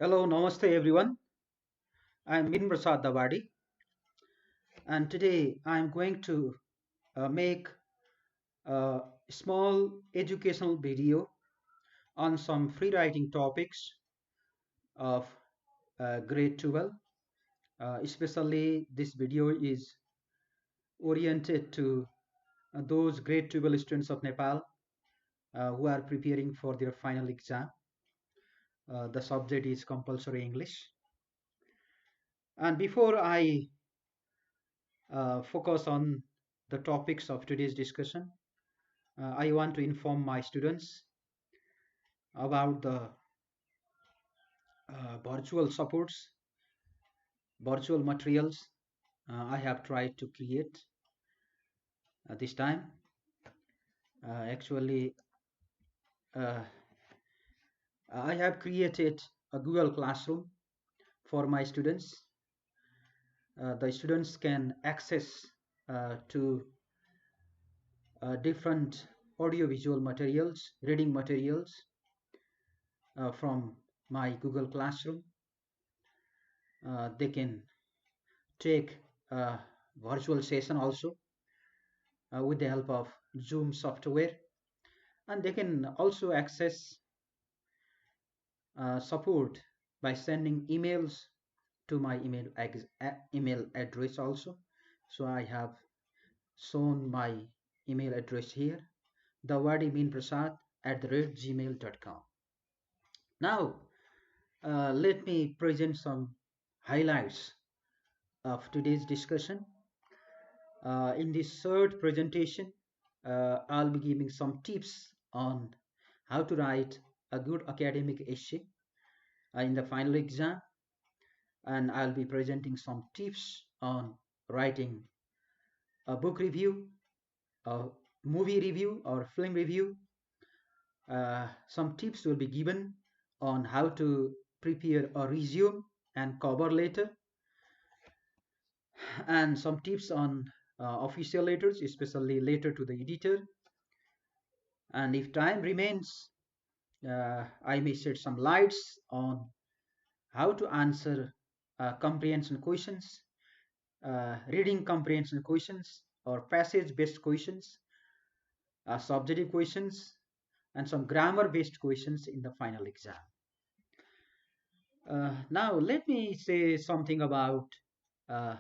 Hello, namaste everyone. I'm Prasad Dawadi, and today I'm going to make a small educational video on some free writing topics of grade 12. Especially, this video is oriented to those grade 12 students of Nepal who are preparing for their final exam. The subject is compulsory English. And before I focus on the topics of today's discussion, I want to inform my students about the virtual supports, virtual materials I have tried to create this time. Actually, uh, I have created a Google Classroom for my students. The students can access to different audiovisual materials, reading materials from my Google Classroom. They can take a virtual session also with the help of Zoom software, and they can also access support by sending emails to my email address also. So I have shown my email address here, dawadi@gmail.com. Now let me present some highlights of today's discussion. In this third presentation, I'll be giving some tips on how to write a good academic essay in the final exam, and I'll be presenting some tips on writing a book review, a movie review, or film review. Some tips will be given on how to prepare a resume and cover letter, and some tips on official letters, especially letter to the editor. And if time remains, I may shed some lights on how to answer comprehension questions, reading comprehension questions, or passage-based questions, subjective questions, and some grammar-based questions in the final exam. Now, let me say something about uh,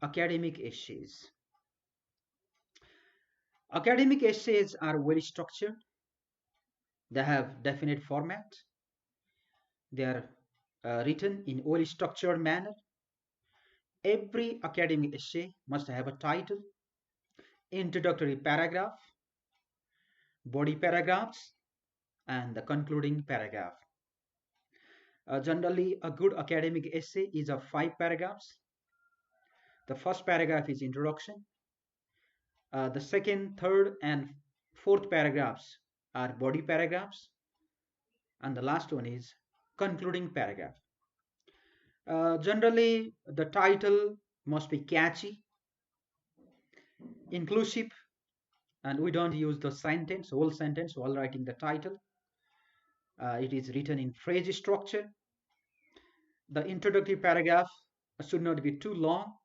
academic essays. Academic essays are well structured. They have definite format. They are written in well structured manner. Every academic essay must have a title, introductory paragraph, body paragraphs, and the concluding paragraph. Generally, a good academic essay is of 5 paragraphs. The first paragraph is introduction. The second, third, and fourth paragraphs are body paragraphs, and the last one is concluding paragraph. Generally, the title must be catchy, inclusive, and we don't use the whole sentence while writing the title. It is written in phrase structure. The introductory paragraph should not be too long.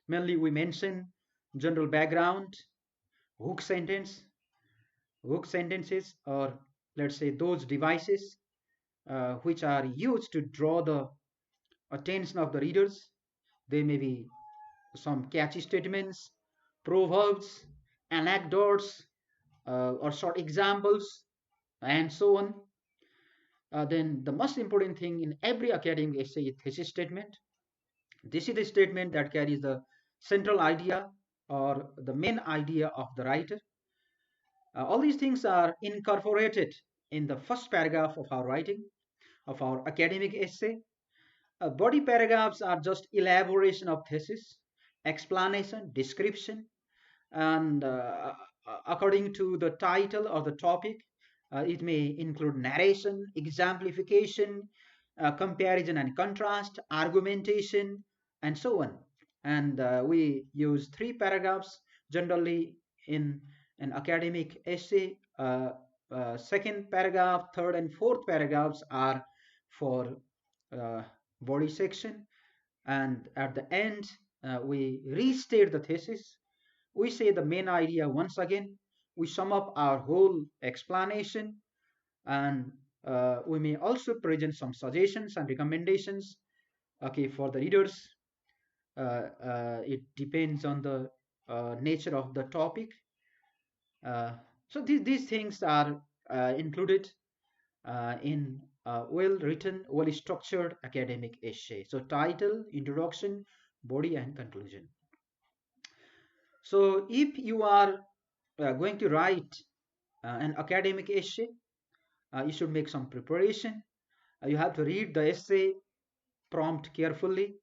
Mainly, we mention general background, hook sentence, hook sentences, or let's say those devices which are used to draw the attention of the readers. They may be some catchy statements, proverbs, anecdotes, or short examples, and so on. Then the most important thing in every academic essay is thesis statement. This is the statement that carries the central idea or the main idea of the writer. All these things are incorporated in the first paragraph of our writing, of our academic essay. Body paragraphs are just elaboration of thesis, explanation, description, and according to the title or the topic, it may include narration, exemplification, comparison and contrast, argumentation, and so on. And we use 3 paragraphs generally in an academic essay. Second paragraph, third, and fourth paragraphs are for uh, body section, and at the end we restate the thesis. We say the main idea once again. We sum up our whole explanation, and we may also present some suggestions and recommendations, okay, for the readers. It depends on the nature of the topic. So these things are included in well written, well structured academic essay. So title, introduction, body, and conclusion. So if you are going to write an academic essay, you should make some preparation. You have to read the essay prompt carefully.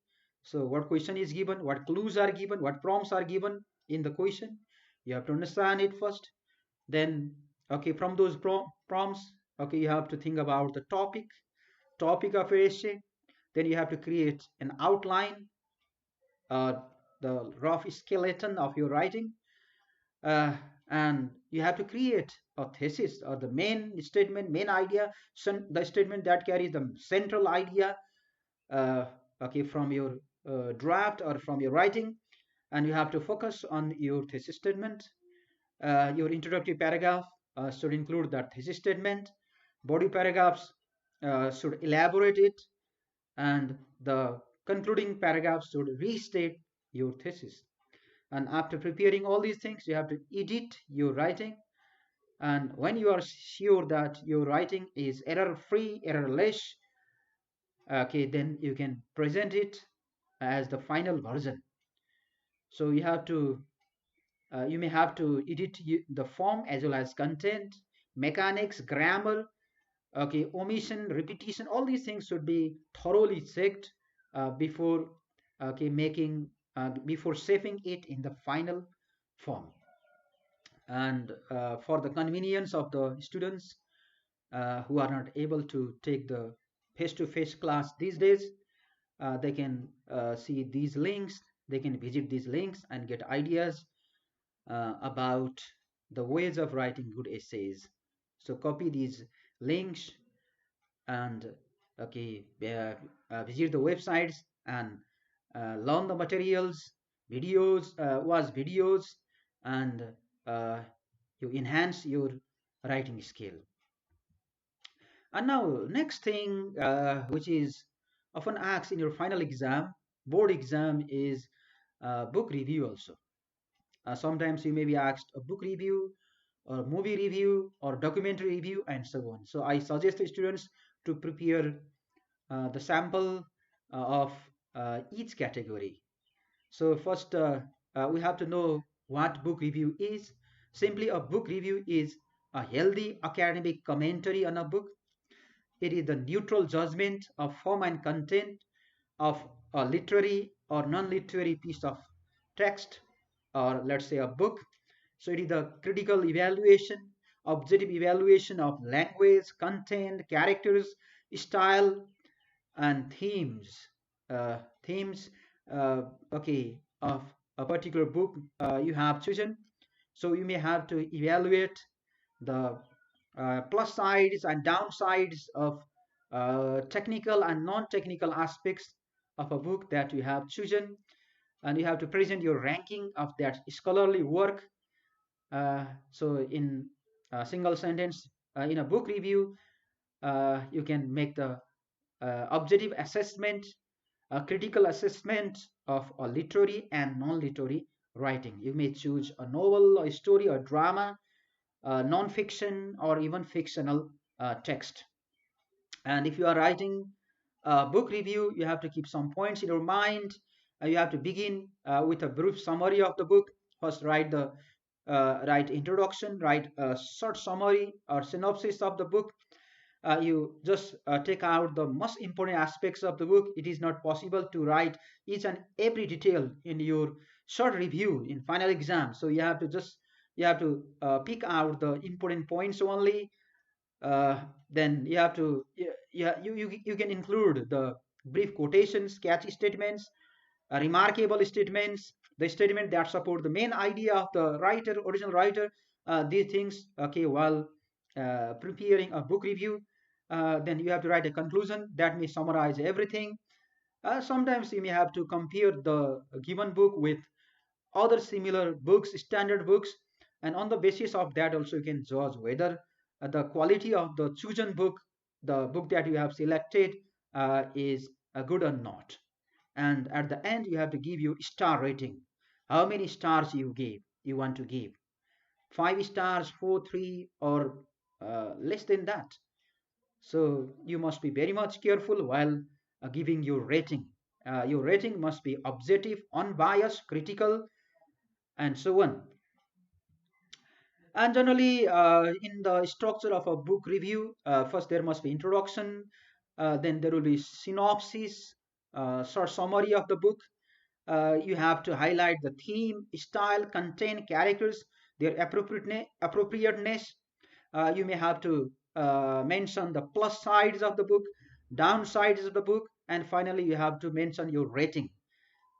So what question is given, what clues are given, what prompts are given in the question. You have to understand it first. Then, okay, from those prompts, okay, you have to think about the topic of your essay. Then you have to create an outline, uh, the rough skeleton of your writing, uh, and you have to create a thesis or the main statement, main idea, the statement that carries the central idea, uh, okay, from your draft or from your writing, and you have to focus on your thesis statement. Your introductory paragraph should include that thesis statement. Body paragraphs should elaborate it, and the concluding paragraph should restate your thesis. And after preparing all these things, you have to edit your writing. And when you are sure that your writing is error free, errorless, okay, then you can present it as the final version. So you may have to edit the form as well as content, mechanics, grammar, okay, omission, repetition. All these things should be thoroughly checked before, okay, making before saving it in the final form. And for the convenience of the students who are not able to take the face-to-face class these days, they can see these links, they can visit these links and get ideas about the ways of writing good essays. So copy these links and, okay, visit the websites and learn the materials, watch videos, and uh, you enhance your writing skill. And now, next thing, which is often asked in your final exam, board exam, is book review also. Sometimes you may be asked a book review, or movie review, or documentary review, and so on. So I suggest the students to prepare the sample of each category. So first, we have to know what book review is. Simply, a book review is a healthy academic commentary on a book. It is the neutral judgment of form and content of a literary or non-literary piece of text, or let's say a book. So it is the critical evaluation, objective evaluation of language, content, characters, style, and themes, okay, of a particular book you have chosen. So you may have to evaluate the plus sides and downsides of technical and non-technical aspects of a book that you have chosen, and you have to present your ranking of that scholarly work. So in a single sentence, in a book review, you can make the objective assessment, a critical assessment of a literary and non-literary writing. You may choose a novel, a story, or drama, non-fiction, or even fictional text. And if you are writing a book review, you have to keep some points in your mind. You have to begin with a brief summary of the book. First, write introduction, write a short summary or synopsis of the book. You just take out the most important aspects of the book. It is not possible to write each and every detail in your short review in final exam. So you have to pick out the important points only. Then you have to you can include the brief quotations, catchy statements, remarkable statements, the statement that support the main idea of the original writer. These things, okay, while preparing a book review. Then you have to write a conclusion that may summarize everything. Sometimes you may have to compare the given book with other similar books, standard books, and on the basis of that also you can judge whether the quality of the chosen book, the book that you have selected, is good or not. And at the end, you have to give you star rating. How many stars you want to give? 5 stars, 4, 3, or less than that. So you must be very much careful while giving your rating. Your rating must be objective, unbiased, critical, and so on. And generally, in the structure of a book review, first there must be introduction, then there will be synopsis, short summary of the book. You have to highlight the theme, style, content, characters, their appropriateness. You may have to mention the plus sides of the book, downsides of the book, and finally you have to mention your rating.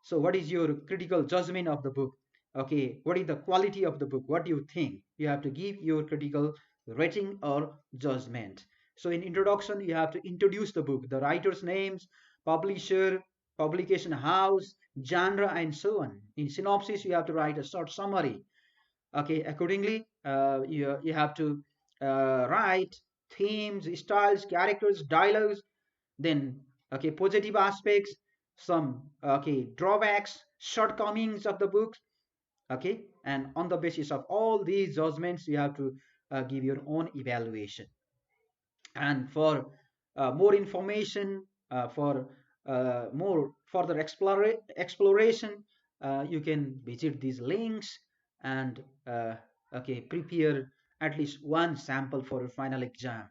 So what is your critical judgment of the book? Okay, what is the quality of the book? What do you think? You have to give your critical rating or judgment. So in introduction, you have to introduce the book, the writer's names, publisher, publication house, genre, and so on. In synopsis, you have to write a short summary. Okay, accordingly, you have to write themes, styles, characters, dialogues, then okay, positive aspects, some okay, drawbacks, shortcomings of the book. Okay, and on the basis of all these judgments, you have to give your own evaluation. And for more information, for more further exploration, you can visit these links and okay, prepare at least one sample for your final exam.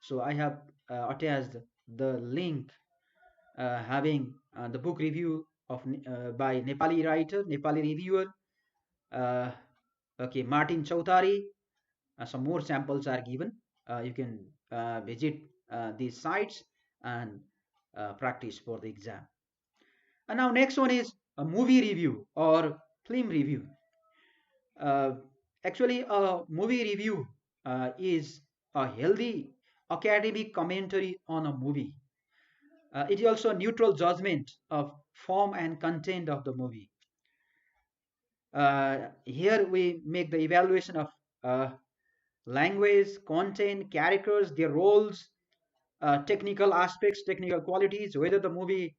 So I have attached the link having the book review of by Nepali writer, Nepali reviewer, uh, okay, Martin Chaudhary. Some more samples are given. You can visit these sites and practice for the exam. And now next one is a movie review or film review. Uh, Actually, a movie review is a healthy academic commentary on a movie. It is also a neutral judgment of form and content of the movie. Here we make the evaluation of uh, language, content, characters, their roles, technical aspects, technical qualities, whether the movie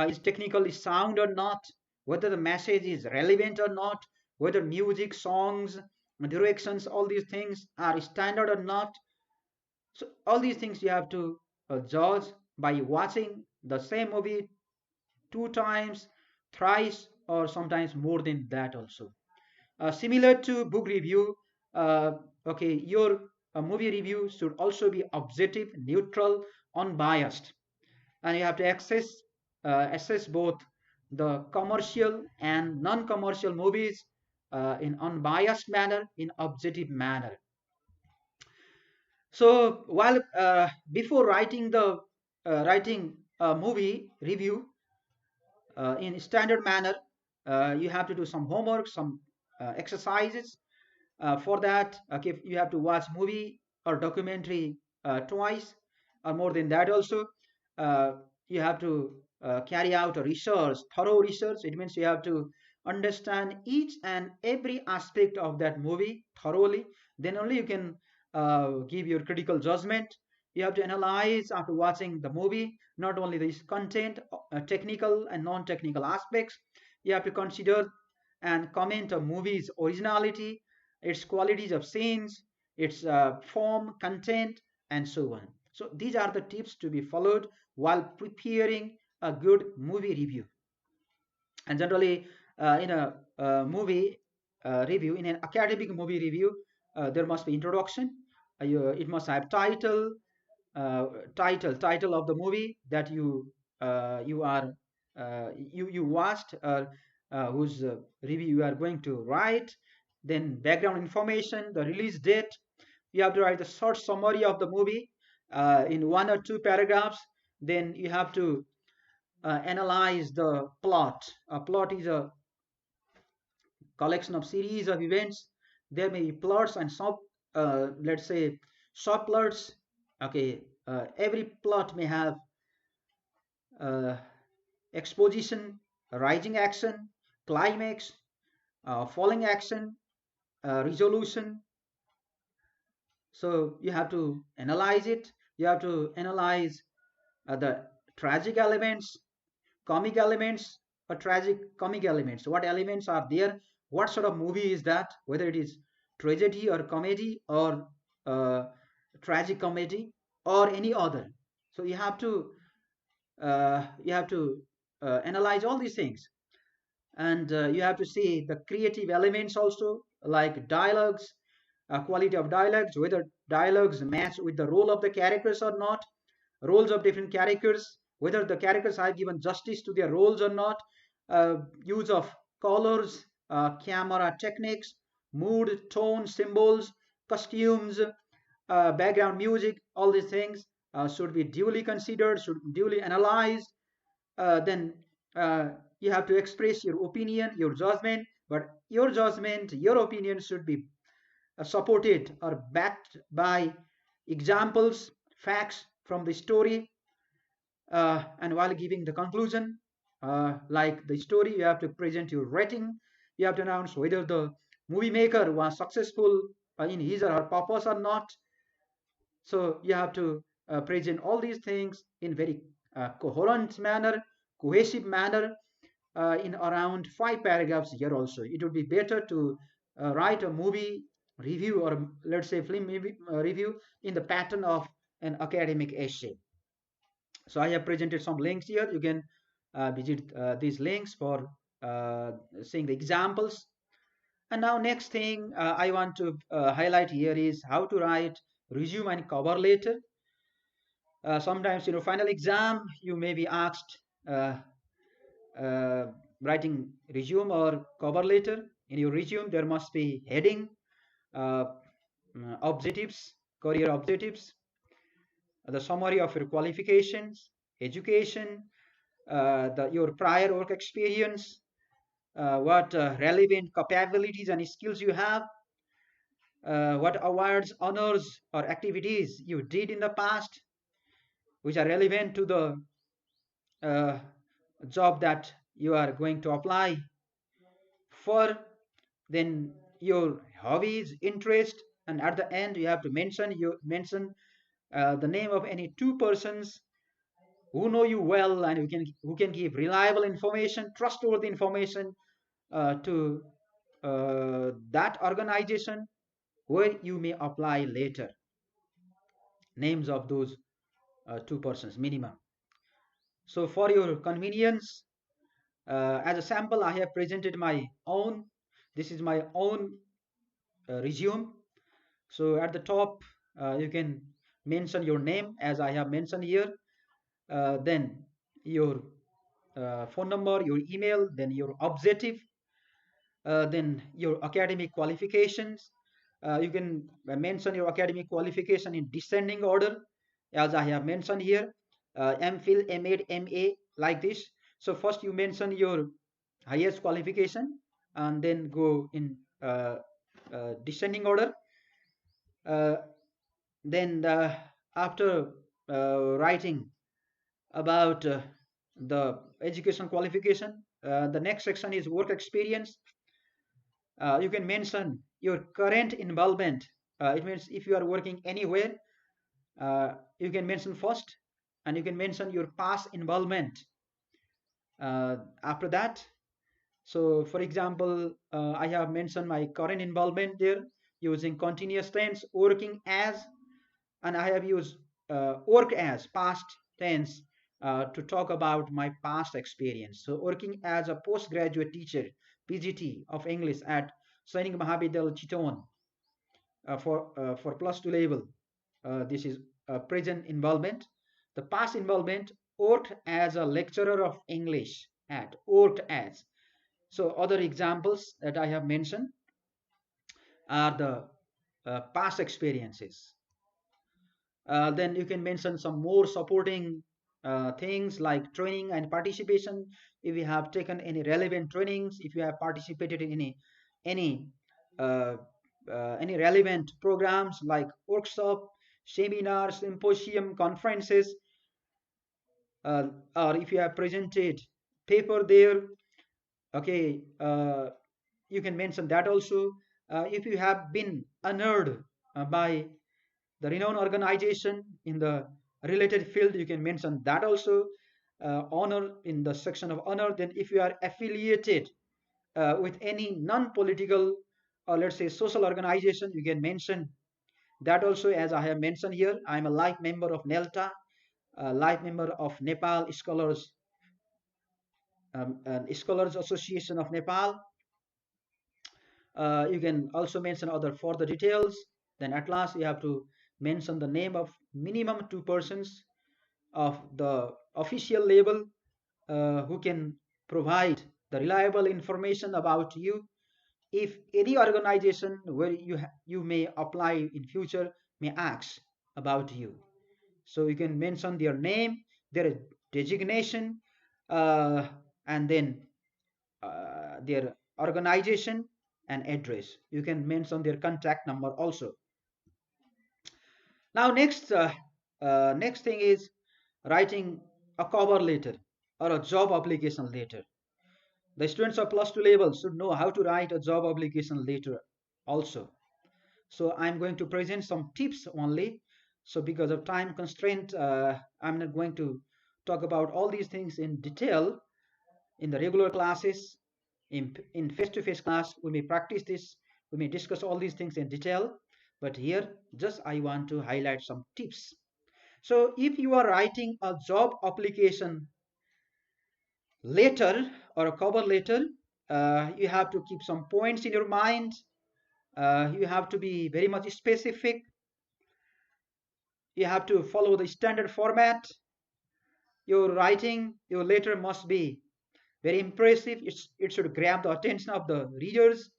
is technically sound or not, whether the message is relevant or not, whether music, songs, directions, all these things are standard or not. So all these things you have to judge by watching the same movie 2 times, thrice, or sometimes more than that also. Similar to book review, uh, okay, your movie review should also be objective, neutral, unbiased, and you have to assess both the commercial and non-commercial movies in unbiased manner, in objective manner. So while before writing a movie review in standard manner, you have to do some homework, some exercises. For that, okay, you have to watch movie or documentary twice or more than that also. Uh, you have to carry out a research, thorough research. It means you have to understand each and every aspect of that movie thoroughly. Then only you can give your critical judgment. You have to analyze after watching the movie, not only this content, technical and non-technical aspects. You have to consider and comment on movie's originality, its qualities of scenes, its form, content, and so on. So these are the tips to be followed while preparing a good movie review. And generally, in a movie review, in an academic movie review, there must be introduction. It must have title of the movie that you watched, whose review you are going to write. Then background information, the release date. You have to write the short summary of the movie in 1 or 2 paragraphs. Then you have to analyze the plot. A plot is a collection of series of events. There may be plots and let's say subplots. Okay, every plot may have uh, exposition, rising action, climax, falling action, resolution. So you have to analyze it. You have to analyze the tragic elements, comic elements, or tragic comic elements. What elements are there? What sort of movie is that? Whether it is tragedy or comedy or uh, tragic comedy or any other. So you have to analyze all these things, and you have to see the creative elements also, like dialogues, quality of dialogues, whether dialogues match with the role of the characters or not, roles of different characters, whether the characters have given justice to their roles or not, use of colors, camera techniques, mood, tone, symbols, costumes, background music, all these things should be duly considered, should be duly analyzed. Then you have to express your opinion, your judgment, but your judgment, your opinion should be supported or backed by examples, facts from the story. And while giving the conclusion, like the story, you have to present your rating. You have to announce whether the movie maker was successful in his or her purpose or not. So you have to present all these things in very coherent manner, cohesive manner, in around 5 paragraphs here also. It would be better to write a movie review, or let's say film movie, review in the pattern of an academic essay. So I have presented some links here. You can visit these links for seeing the examples. And now next thing I want to highlight here is how to write resume and cover letter. Sometimes, final exam, you may be asked uh, uh, writing resume or cover letter. In your resume, there must be heading, uh, objectives, career objectives, the summary of your qualifications, education, your prior work experience, what relevant capabilities and skills you have, what awards, honors, or activities you did in the past, which are relevant to the uh, job that you are going to apply for. Then your hobbies, interest, and at the end you have to mention the name of any two persons who know you well and who can give reliable information, trustworthy information to that organization where you may apply later. Names of those two persons minimum. So for your convenience, as a sample, I have presented my own. This is my own resume. So at the top, you can mention your name as I have mentioned here. Then your phone number, your email, then your objective, then your academic qualifications. You can mention your academic qualification in descending order, as I have mentioned here. MPhil, MAd, MA, like this. So first you mention your highest qualification, and then go in descending order. Uh, then after writing about the education qualification, the next section is work experience. You can mention your current involvement. It means if you are working anywhere, you can mention first, and you can mention your past involvement after that. So for example, I have mentioned my current involvement there using continuous tense, working as, and I have used work as past tense to talk about my past experience. So working as a postgraduate teacher, PGT of English at Sainik Mahavidyalaya Chittagong for plus 2 level. This is present involvement. The past involvement, worked as a lecturer of English at, worked as. So other examples that I have mentioned are the past experiences. Then you can mention some more supporting things like training and participation. If you have taken any relevant trainings, if you have participated in any uh, any relevant programs like workshop, seminars, symposium, conferences, uh, or if you have presented paper there, okay, you can mention that also. If you have been honored by the renowned organization in the related field, you can mention that also. Honor in the section of honor. Then if you are affiliated with any non-political or let's say social organization, you can mention that also. As I have mentioned here, I am a life member of NELTA, a life member of Nepal Scholars Association of Nepal. You can also mention other further details. Then at last you have to mention the name of minimum two persons of the official label who can provide the reliable information about you. If any organization where you may apply in future may ask about you, so you can mention their name, their designation, uh, and then their organization and address. You can mention their contact number also. Now next thing is writing a cover letter or a job application letter. The students of plus 2 level should know how to write a job application letter also. So I'm going to present some tips only. So because of time constraint, I'm not going to talk about all these things in detail in the regular classes. In face-to-face class, we may practice this, we may discuss all these things in detail, but here just I want to highlight some tips. So if you are writing a job application letter or a cover letter, you have to keep some points in your mind. You have to be very much specific. You have to follow the standard format. Your letter must be very impressive. It should grab the attention of the readers.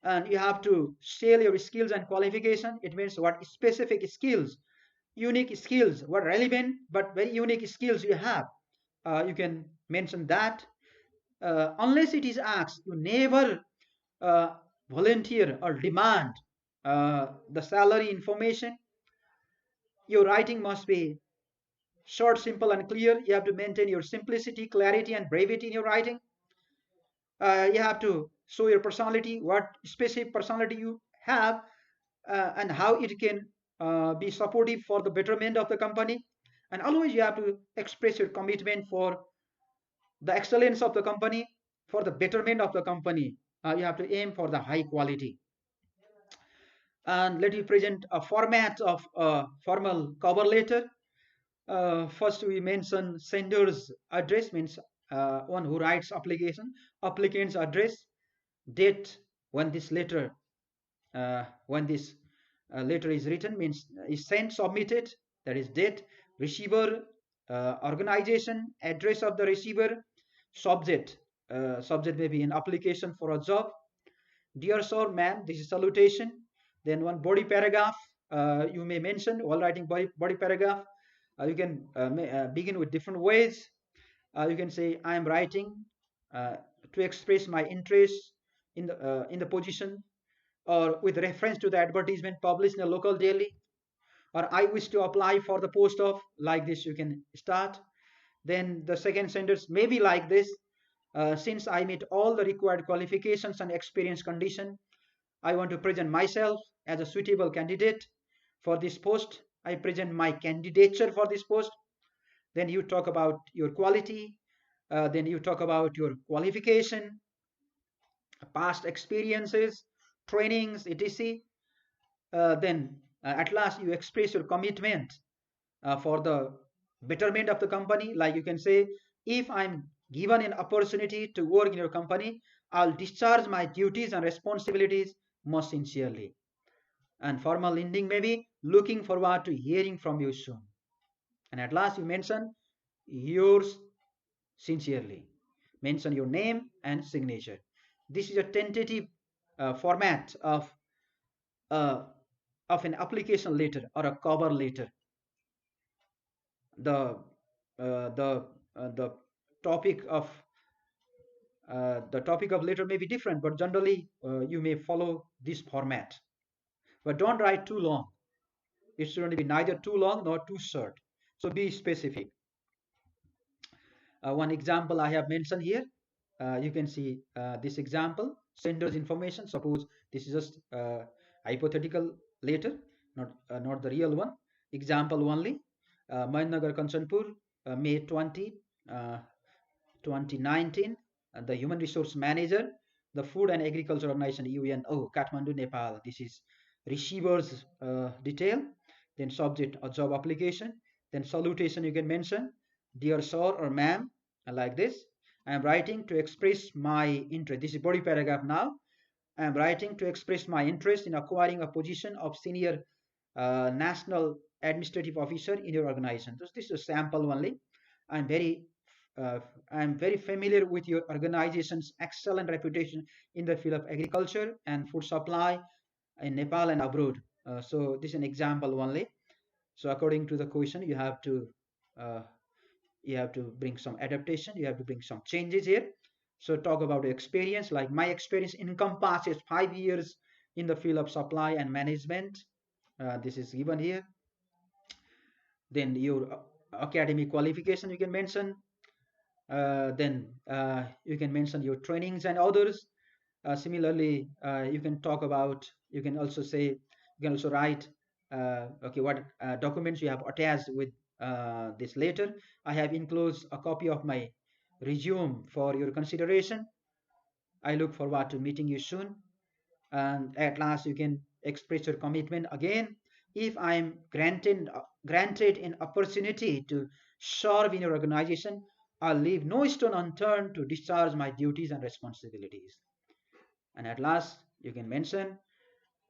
And you have to share your skills and qualification. It means what specific skills, unique skills, what relevant but very unique skills you have. You can mention that. Unless it is asked, you never uh, volunteer or demand the salary information. Your writing must be short, simple, and clear. You have to maintain your simplicity, clarity, and brevity in your writing. You have to show your personality, what specific personality you have, and how it can be supportive for the betterment of the company. And always you have to express your commitment for the excellence of the company, for the betterment of the company. You have to aim for the high quality. And let me present a format of a formal cover letter. First, we mention sender's address, means one who writes application, applicant's address, date when this letter letter is written, means is sent, submitted, that is date, receiver, organization, address of the receiver, subject. Subject may be an application for a job. Dear sir, ma'am, this is salutation. Then one body paragraph you may mention while writing body paragraph. You can begin with different ways. You can say, I am writing uh, to express my interest in the position, or with reference to the advertisement published in a local daily, or I wish to apply for the post of, like this you can start. Then the second sentence may be like this: since I meet all the required qualifications and experience condition, I want to present myself as a suitable candidate for this post. I present my candidature for this post. Then you talk about your quality. Then you talk about your qualification, past experiences, trainings, etc. Then at last you express your commitment for the betterment of the company. Like you can say, if I'm given an opportunity to work in your company, I'll discharge my duties and responsibilities most sincerely. And formal ending may be, looking forward to hearing from you soon. And at last you mention yours sincerely. Mention your name and signature. This is a tentative format uh, of an application letter or a cover letter. The the topic of letter may be different, but generally you may follow this format. But don't write too long. It shouldn't be neither too long nor too short. So be specific. One example I have mentioned here. You can see this example. Sender's information. Suppose this is just hypothetical letter, not the real one. Example only. Mahinagar Kanchanpur, May 20, 2019. The Human Resource Manager, the Food and Agriculture Organization, UNO, Kathmandu, Nepal. This is receiver's detail. Then subject, a job application. Then salutation you can mention, dear sir or ma'am, like this. I am writing to express my interest. This is body paragraph now. I am writing to express my interest in acquiring a position of senior national administrative officer in your organization. So this is a sample only. I'm very uh, I'm very familiar with your organization's excellent reputation in the field of agriculture and food supply in Nepal and abroad. So this is an example only. So according to the question, uh, you have to bring some adaptation. You have to bring some changes here. So talk about the experience. Like my experience encompasses 5 years in the field of supply and management. This is given here. Then your academic qualification you can mention. Then you can mention your trainings and others. Similarly, you can talk about, you can also say, you can also write, okay, what documents you have attached with this letter. I have enclosed a copy of my resume for your consideration. I look forward to meeting you soon. And at last, you can express your commitment again. If I am granted an opportunity to serve in your organization, I'll leave no stone unturned to discharge my duties and responsibilities. And at last, you can mention,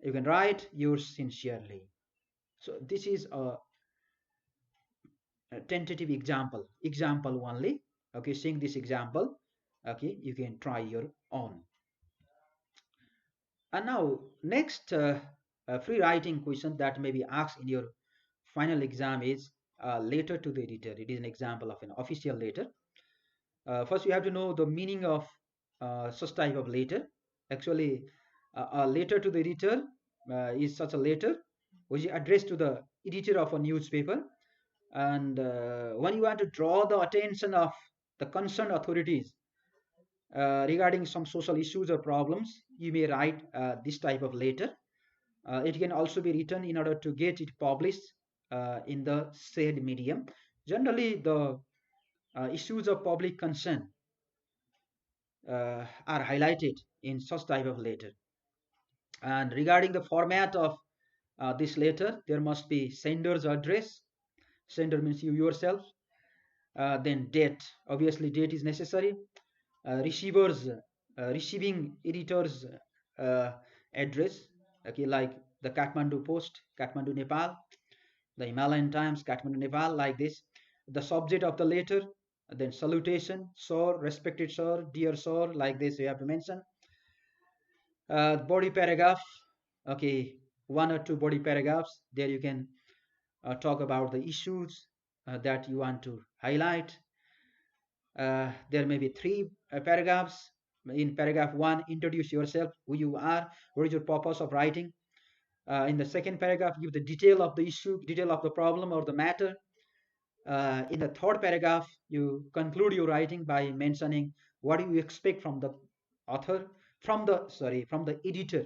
you can write yours sincerely. So this is a tentative example only. Okay, seeing this example, okay, you can try your own. And now, next free writing question that may be asked in your final exam is letter to the editor. It is an example of an official letter. First, you have to know the meaning of such type of letter. Actually, a letter to the editor is such a letter which is addressed to the editor of a newspaper. And when you want to draw the attention of the concerned authorities regarding some social issues or problems, you may write this type of letter. It can also be written in order to get it published in the said medium. Generally, the issues of public concern are highlighted in such type of letter. And regarding the format of this letter, there must be sender's address. Sender means you yourself. Then date. Obviously, date is necessary. Receiving editor's uh, address. Okay, like the Kathmandu Post, Kathmandu, Nepal. The Himalayan Times, Kathmandu, Nepal, like this. The subject of the letter, then salutation, sir, respected sir, dear sir, like this you have to mention. Body paragraph, okay, one or two body paragraphs. There you can talk about the issues that you want to highlight. There may be three paragraphs. In paragraph one, introduce yourself, who you are, what is your purpose of writing. In the second paragraph, give the detail of the issue, detail of the problem or the matter. In the third paragraph, you conclude your writing by mentioning what you expect from the author, from the editor.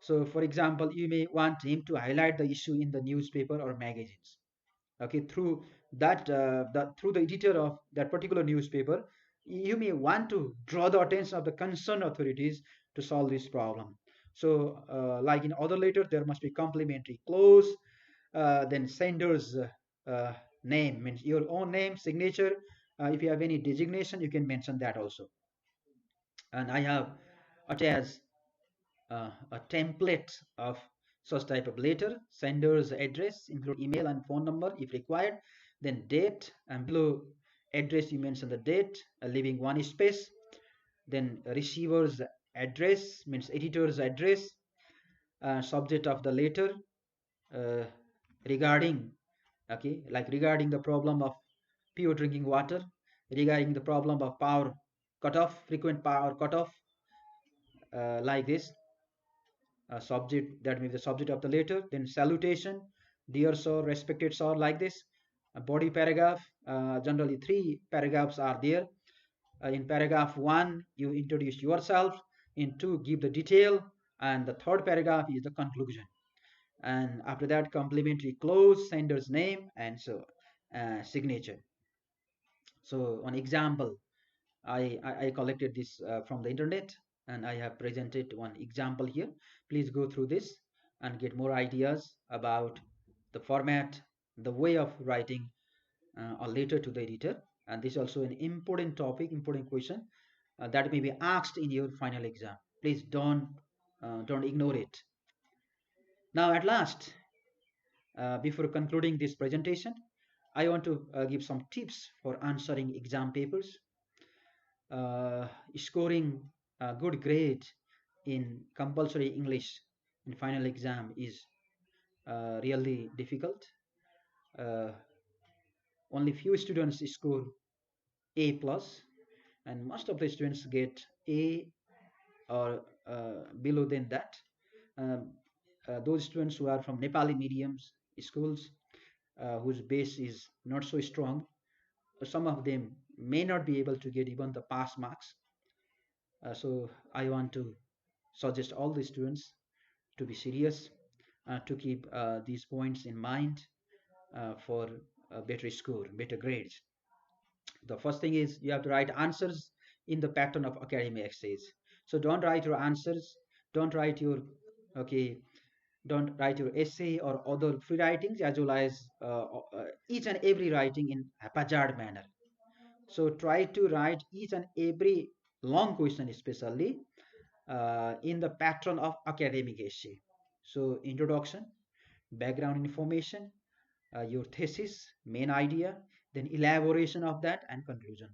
So, for example, you may want him to highlight the issue in the newspaper or magazines. Okay, through through the editor of that particular newspaper, you may want to draw the attention of the concerned authorities to solve this problem. So, like in other letters, there must be complementary clause. Then sender's name means your own name, signature. If you have any designation, you can mention that also. And I have attached a template of such type of letter. Sender's address, include email and phone number if required. Then date, and below address you mention the date, leaving one space. Then receiver's address means editor's address. Subject of the letter, uh, regarding, okay, like regarding the problem of pure drinking water, regarding the problem of frequent power cutoff, like this. subject, that may be the subject of the letter, then salutation, dear sir, respected sir, like this. A body paragraph, generally three paragraphs are there. In paragraph 1, you introduce yourself. In 2, give the detail. And the third paragraph is the conclusion. And after that, complimentary close, sender's name, and so signature. So, an example, I collected this from the internet, and I have presented one example here. Please go through this and get more ideas about the format, the way of writing a letter to the editor. And this is also an important topic, important question that may be asked in your final exam. Please don't ignore it. Now, at last, before concluding this presentation, I want to give some tips for answering exam papers. uh, Scoring a good grade in compulsory English in final exam is really difficult. Uh, Only few students score A plus, and most of the students get A or below than that. Um, those students who are from Nepali mediums schools, whose base is not so strong, some of them may not be able to get even the pass marks. So I want to suggest all the students to be serious, to keep these points in mind for a better score, better grades. The first thing is you have to write answers in the pattern of academic essays. So don't write your answers, don't write your okay, don't write your essay or other free writings as well as each and every writing in haphazard manner. So try to write each and every long question, especially in the pattern of academic essay. So introduction, background information, your thesis, main idea, then elaboration of that, and conclusion.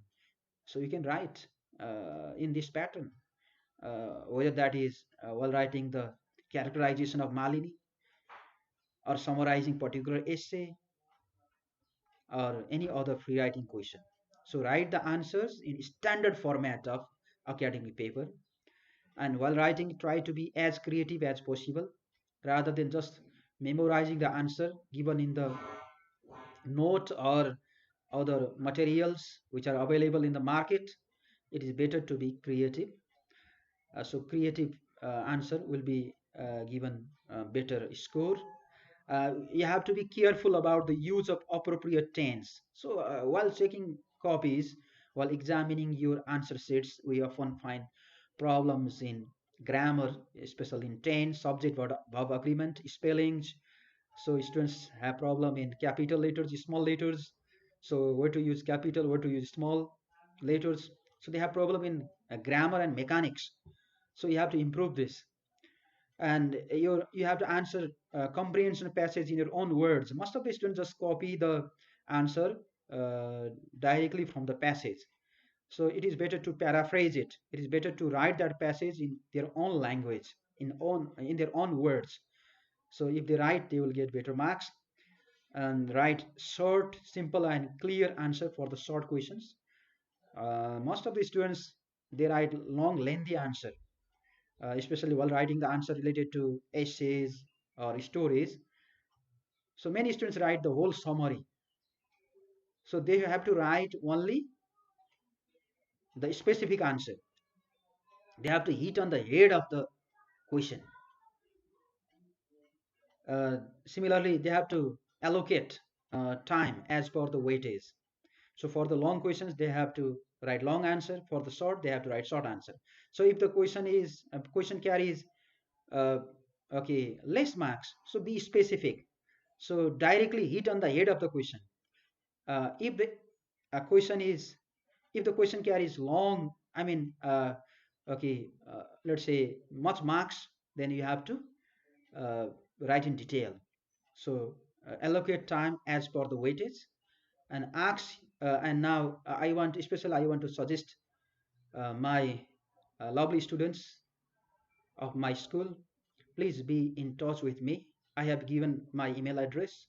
So you can write in this pattern, whether that is while writing the characterization of Malini or summarizing particular essay or any other free writing question. So write the answers in standard format of academic paper, and while writing try to be as creative as possible rather than just memorizing the answer given in the note or other materials which are available in the market. It is better to be creative. So creative answer will be given better score. You have to be careful about the use of appropriate tense. So while checking copies, while examining your answer sheets, we often find problems in grammar, especially in tense, subject verb agreement, spellings. So students have problem in capital letters, small letters. So where to use capital, where to use small letters. So they have problem in grammar and mechanics. So you have to improve this, and you have to answer comprehension passage in your own words. Most of the students just copy the answer directly from the passage. So it is better to paraphrase it. It is better to write that passage in their own language, in their own words. So if they write, they will get better marks. And write short, simple, and clear answer for the short questions. Most of the students, they write long, lengthy answer, especially while writing the answer related to essays or stories. So many students write the whole summary. So they have to write only the specific answer. They have to hit on the head of the question. Similarly, they have to allocate time as per the weightage. So for the long questions, they have to write long answer. For the short, they have to write short answer. So if the question carries uh, okay less marks, so be specific. So directly hit on the head of the question. If the question is, if the question carries long, I mean okay, let's say much marks, then you have to uh, write in detail. So allocate time as per the weightage, and ask and now I want, especially I want to suggest my lovely students of my school, please be in touch with me. I have given my email address.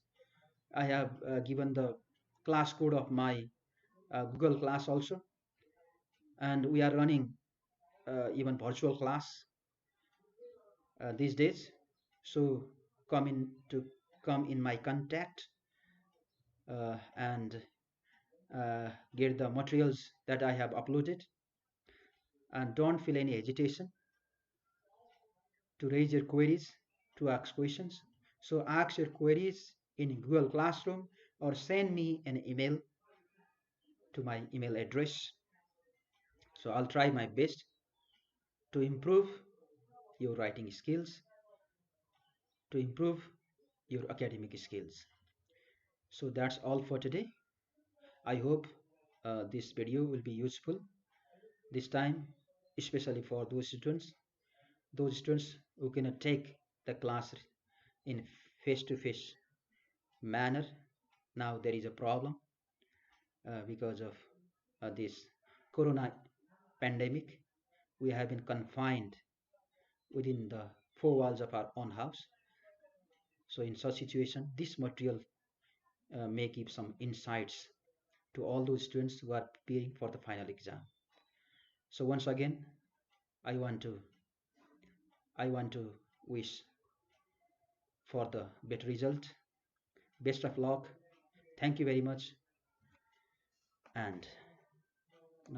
I have given the class code of my Google class also, and we are running even virtual class. these days. So come in my contact and get the materials that I have uploaded, and don't feel any hesitation to raise your queries, to ask questions. So ask your queries in Google Classroom or send me an email to my email address. So I'll try my best to improve your writing skills, to improve your academic skills. So that's all for today. I hope this video will be useful this time, especially for those students who cannot take the class in face-to-face manner. Now there is a problem because of this corona pandemic. We have been confined within the four walls of our own house. So in such situation, this material may give some insights to all those students who are preparing for the final exam. So once again, I want to I want to wish for the better result. Best of luck. Thank you very much, and